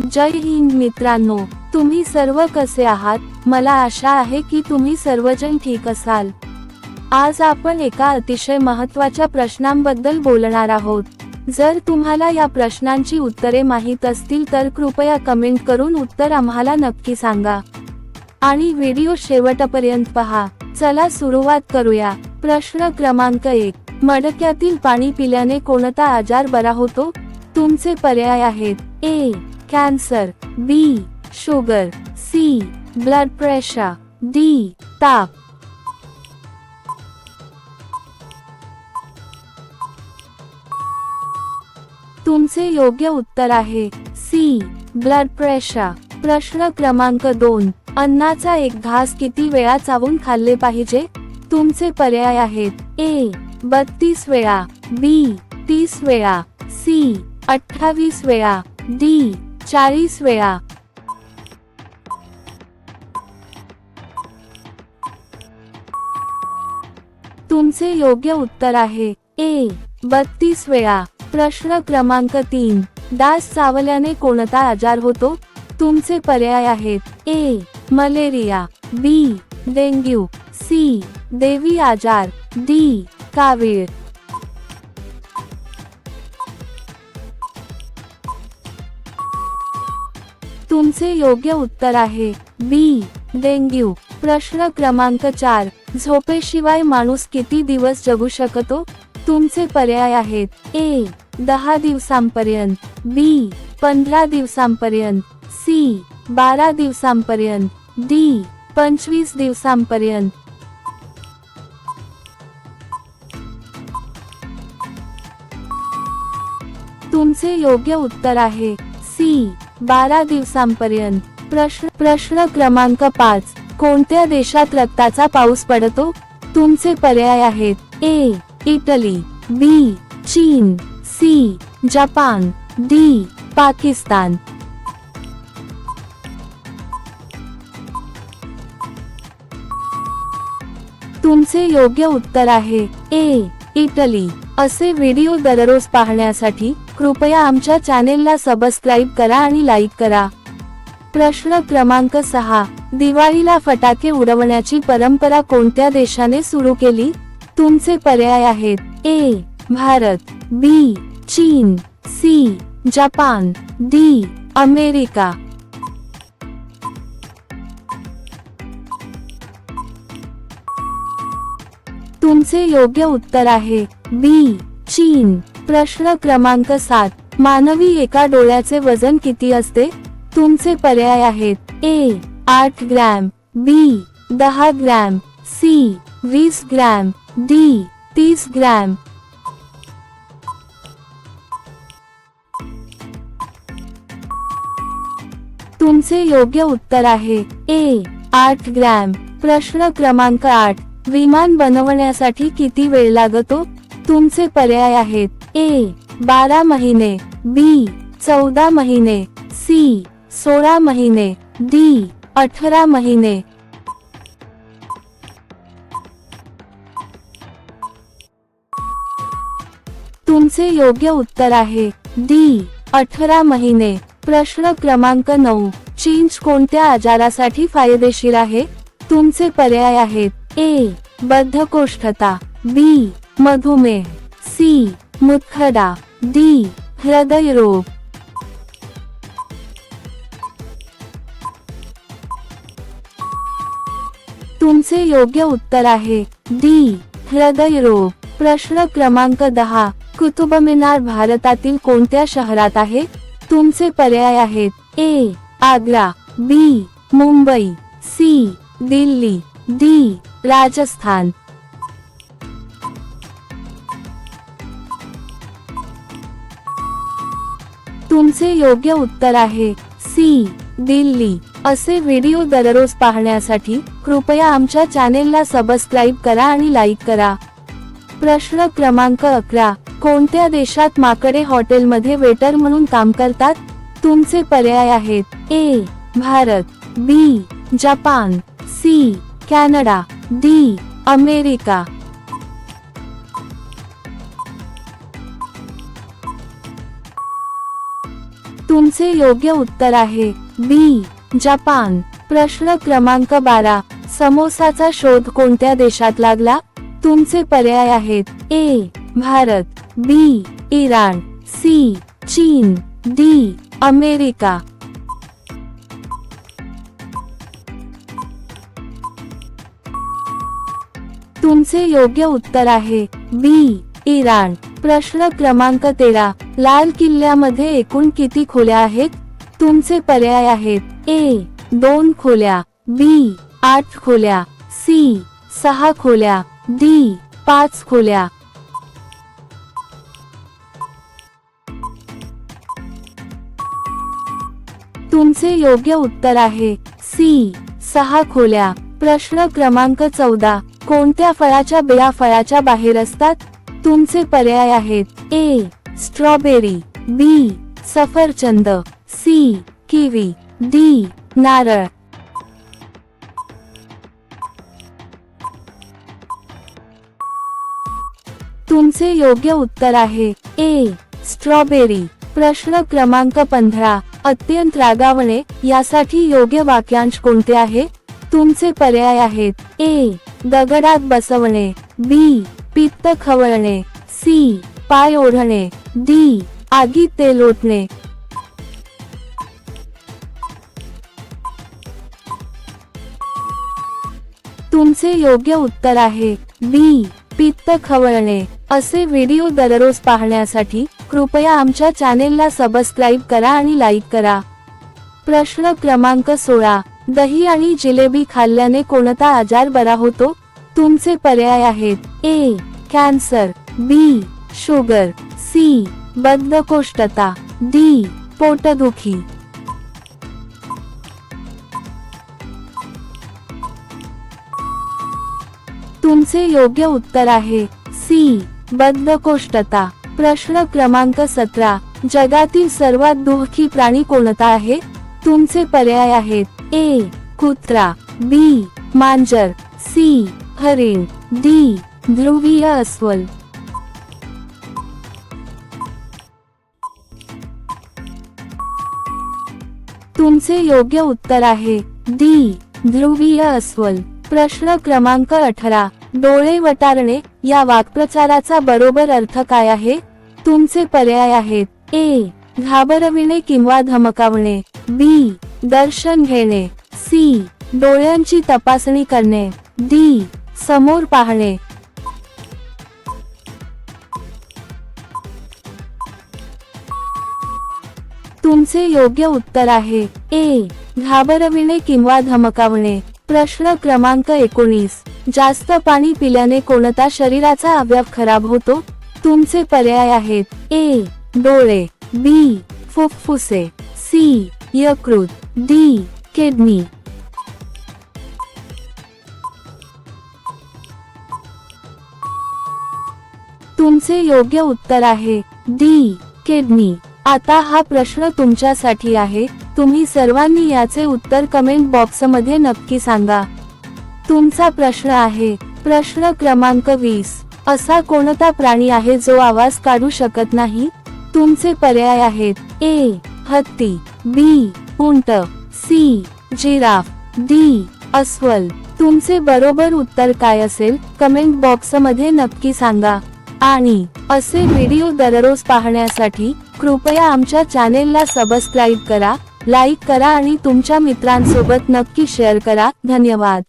जय हिंद मित्रांनो, तुम्ही सर्व कसे आहात? मला आशा आहे की तुम्ही सर्वजण ठीक असाल। आज आपण एका अतिशय महत्त्वाच्या प्रश्नांबद्दल बोलणार आहोत। जर तुम्हाला या प्रश्नांची उत्तरे माहित असतील तर कृपया कमेंट करून उत्तर आम्हाला नक्की सांगा आणि व्हिडिओ शेवटपर्यंत पहा। चला सुरुवात करूया। प्रश्न क्रमांक 1, मडक्यातील पाणी पिल्याने कोणता आजार बरा होतो? तुमचे पर्याय आहेत: A cancer, B sugar, C blood pressure, D ताप। तुमचे योग्य उत्तर आहे सी ब्लड प्रेशर। प्रश्न क्रमांक 2, अन्नाचा एक घास किती वेळा चावून खाल्ले पाहिजे? तुमचे पर्याय आहेत: ए 32 वेळा, बी 30 वेळा, सी 28 वेळा, डी 40 वेळा। तुमचे योग्य उत्तर आहे ए 32 वेळा। प्रश्न क्रमांक 3, डास चावल्याने कोणता आजार होतो? तुमचे पर्याय आहेत: ए मलेरिया, बी डेंग्यू, सी देवी आजार, डी कावीळ। तुमचे योग्य उत्तर आहे बी डेंग्यू। प्रश्न क्रमांक 4, झोपेशिवाय माणूस किती दिवस जगू शकतो? तुमचे पर्याय आहेत: ए 10 दिवसांपर्यंत, बी 15 दिवसांपर्यंत, सी 12 दिवसांपर्यंत, डी 25 दिवसांपर्यंत। तुमचे योग्य उत्तर आहे सी 12 दिवसांपर्यंत। प्रश्न क्रमांक 5, कोणत्या देशात रक्ताचा पाऊस पडतो? तुमचे पर्याय आहेत: ए इटली, बी चीन, सी जपान, डी पाकिस्तान। तुमचे योग्य उत्तर आहे ए इटली। असे व्हिडिओ दररोज पाहण्यासाठी कृपया आमच्या चॅनेलला सबस्क्राईब करा आणि लाईक करा। प्रश्न क्रमांक 6, दिवाळीला फटाके उडवण्याची परंपरा कोणत्या देशाने सुरू केली? तुमचे पर्याय आहेत: ए भारत, बी चीन, सी जपान, डी अमेरिका। तुमचे योग्य उत्तर आहे बी चीन। प्रश्न क्रमांक 7, मानवी एका डोळ्याचे वजन किती असते? तुमचे पर्याय आहेत: A 8 gram, B 10 gram, C 20 gram, D 30 gram. तुमचे योग्य उत्तर आहे ए 8 ग्रॅम। प्रश्न क्रमांक 8, विमान बनवण्यासाठी किती वेळ लागतो? तुमचे पर्याय आहेत: ए 12 महिने, बी 14 महिने, सी 16 महिने, डी 18 महिने। तुमचे योग्य उत्तर आहे डी 18 महिने। प्रश्न क्रमांक 9, चिंच कोणत्या आजारासाठी फायदेशीर आहे? तुमचे पर्याय आहेत: ए बद्धकोष्ठता, बी मधुमेह, सी मूतखडा, डी हृदयरोग। तुमचे योग्य उत्तर आहे डी हृदयरोग। प्रश्न क्रमांक 10, कुतुब मिनार भारतातील कोणत्या शहरात आहे? तुमचे पर्याय आहेत: ए आग्रा, बी मुंबई, सी दिल्ली, डी राजस्थान। तुमचे योग्य उत्तर आहे सी दिल्ली। असे व्हिडिओ दररोज पाहण्यासाठी कृपया आमच्या चॅनेलला सबस्क्राईब करा आणि लाईक करा। प्रश्न क्रमांक 11, कोणत्या देशात माकडे हॉटेलमध्ये वेटर म्हणून काम करतात? तुमचे पर्याय आहेत: A Bharat, B Japan, C Canada, D America. तुमचे योग्य उत्तर आहे बी जपान. प्रश्न क्रमांक 12. समोसाचा शोध कोणत्या देशात लागला? तुमचे पर्याय आहेत A Bharat, B Iran, C चीन, डी अमेरिका. तुमचे योग्य उत्तर आहे बी इराण. प्रश्न क्रमांक 13. लाल किल्ल्यामध्ये एकूण किती खोल्या आहेत? तुमचे पर्याय आहेत ए 2 खोल्या, बी 8 खोल्या, सी 6 खोल्या, डी 5 खोल्या. तुमचे योग्य उत्तर आहे सी 6 खोल्या. प्रश्न क्रमांक 14. कोणत्या फळाच्या बिया फळाच्या बाहेर असतात? तुमचे पर्याय आहेत ए स्ट्रॉबेरी, बी सफरचंद, सी किवी, डी नारळ. तुमचे योग्य उत्तर आहे ए स्ट्रॉबेरी. प्रश्न क्रमांक 15. अत्यंत रागावणे यासाठी योग्य वाक्यांश कोणते आहे? तुमचे पर्याय आहेत ए दगडात बसवणे, बी पित्त खवळणे, सी पाय ओढणे, डी आगीत तेल ओतणे. तुमचे योग्य उत्तर आहे बी पित्त खवळणे. असे व्हिडिओ दररोज पाहण्यासाठी कृपया आमच्या चॅनेलला सबस्क्राईब करा आणि लाईक करा. प्रश्न क्रमांक 16. दही आणि जिलेबी खाल्ल्याने कोणता आजार बरा होतो? तुमचे पर्याय आहेत A cancer, B sugar, C बद्धकोष्ठता, डी पोटदुखी. तुमचे योग्य उत्तर आहे सी बद्धकोष्ठता. प्रश्न क्रमांक 17. जगातील सर्वात दुःखी प्राणी कोणता आहे? तुमचे पर्याय आहेत ए कुत्रा, बी मांजर, सी हरिण, डी ध्रुवीय अस्वल. तुमचे योग्य उत्तर आहे डी ध्रुवीय अस्वल. प्रश्न क्रमांक 18. डोळे वटारणे या वाक्प्रचाराचा बरोबर अर्थ काय आहे? तुमचे पर्याय आहेत ए घाबरविणे किंवा धमकावणे, बी दर्शन घेणे, सी डोळ्यांची तपासणी करणे, डी समोर पाहणे. तुमचे योग्य उत्तर आहे ए घाबरविणे किंवा धमकावणे. प्रश्न क्रमांक 19. जास्त पाणी पिल्याने कोणता शरीराचा अवयव खराब होतो? तुमचे पर्याय आहेत ए डोळे, बी फुफ्फुसे, सी यकृत, डी किडनी. तुमचे योग्य उत्तर आहे डी किडनी. आता हा प्रश्न तुमच्यासाठी आहे. तुम्ही सर्वांनी याचे उत्तर कमेंट बॉक्समध्ये नक्की सांगा. तुमचा प्रश्न आहे प्रश्न क्रमांक 20. असा कोणता प्राणी आहे जो आवाज काढू शकत नाही? तुमचे पर्याय आहेत ए हत्ती, बी उंट, सी जिराफ, डी अस्वल. तुमचे बरोबर उत्तर काय असेल कमेंट बॉक्समध्ये नक्की सांगा. आणि असे व्हिडिओ दररोज पाहण्यासाठी कृपया आमच्या चॅनेलला सबस्क्राईब करा, लाईक करा आणि तुमच्या मित्रांसोबत नक्की शेअर करा. धन्यवाद.